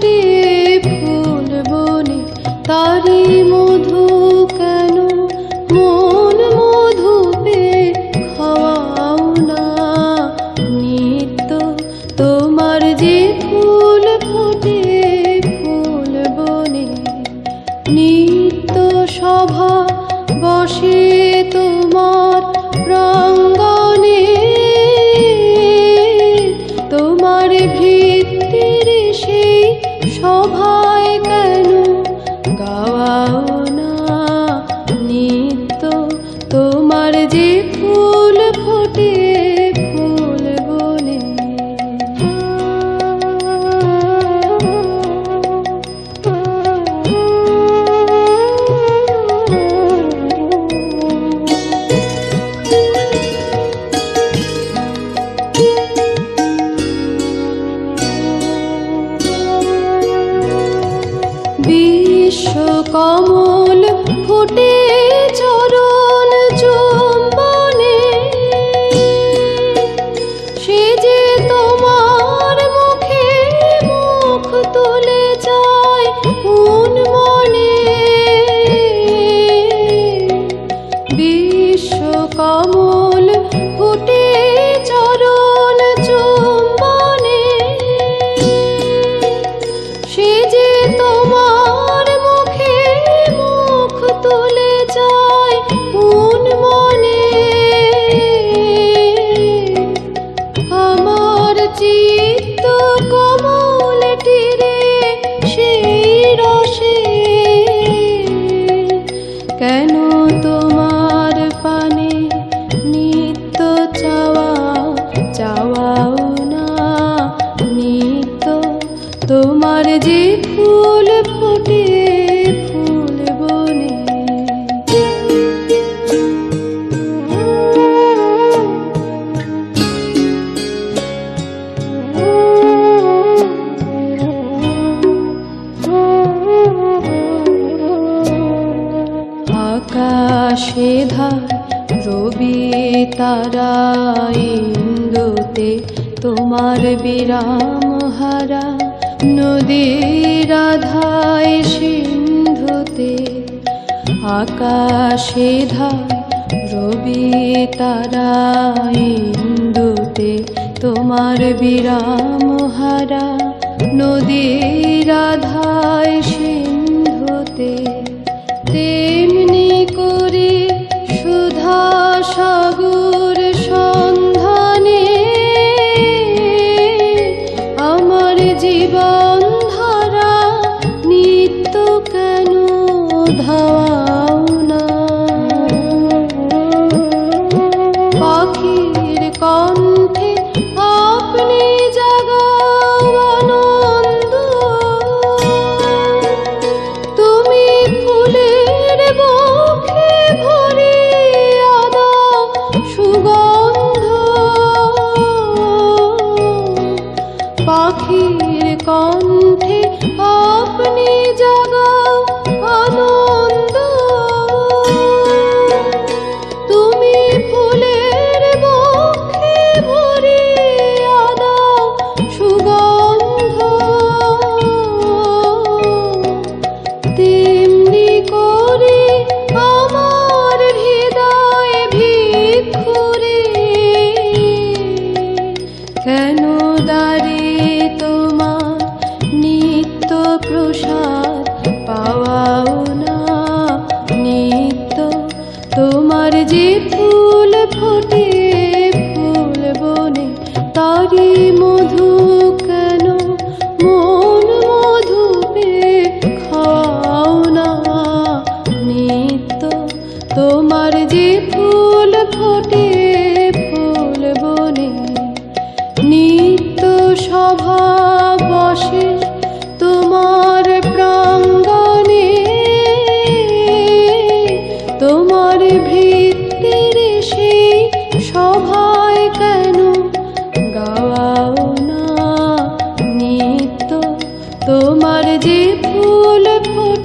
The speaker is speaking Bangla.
ফোটে ফুল বনে, তারি মধু কেন মন মধু পে খাওয়াও না। নিত্য তোমার যে ফুল ফোটে ফুল বনে, নিত্য সভা বসে তোমার প্রাঙ্গণে। তোমার ভিত্তির সেই সভায় কেন গাওয়াও না। নিত্য তোমার যে ফুল ফোটে ফুল বনে। বিশ্ব কমল ফোটে চরণ চুম্বনে, সে যে তোমার মুখে মুখ তুলে যায় কোন মনে। বিশ্ব কমল ফোটে চরণ চুম্বনে, সে যে তোমার মুখে মুখ তুলে যায় কোন মনে। আমার চিত্ত কমলটিরে সেই রসে কেন তোমার পানে নিত্য চাওয়া চাওয়াও না। নিত্য তোমার যে ফুল ফোটে ফুল বনে। আকাশে ধার রবি তারা ইন্দুতে তোমার বিরাম হারা। নদীর আধায় সিন্ধুতে আকাশে ধার রবি তারা ইন্দুতে তোমার বিরাম হারা। নদীর আধায় সিন্ধুতে তেমনি করে সুধা সাগর সন্ধানে আমার জীবন ধারা নিত্য কেন ধাওয়াও না। পাখির কণ্ঠে আপনি জাগাও আনন্দ, তুমি ফুলের বক্ষে ভরিয়া দাও সুগন্ধ। পাখির কণ্ঠে আপনি জাগাও আনন্দ, তুমি ফুলের বক্ষে ভরিয়া দাও সুগন্ধ। তেমনি করে আমার হৃদয় ভিক্ষুরে কেন দাঁড়িয়ে তোমার নিত্য প্রসাদ পাওয়াও না। নিত্য তোমার যে ফুল ফোটে ফুল বনে, তারি মধু কেন মন মধু পে খাও না। নিত্য তোমার যে ফুল ফোটে ফুল বনে, নিত্য সভা বসে তোমার প্রাঙ্গণে। তোমার ভিত্তির সেই সভায় কেন গাওয়াও না। নিত্য তোমার যে ফুল ফোটে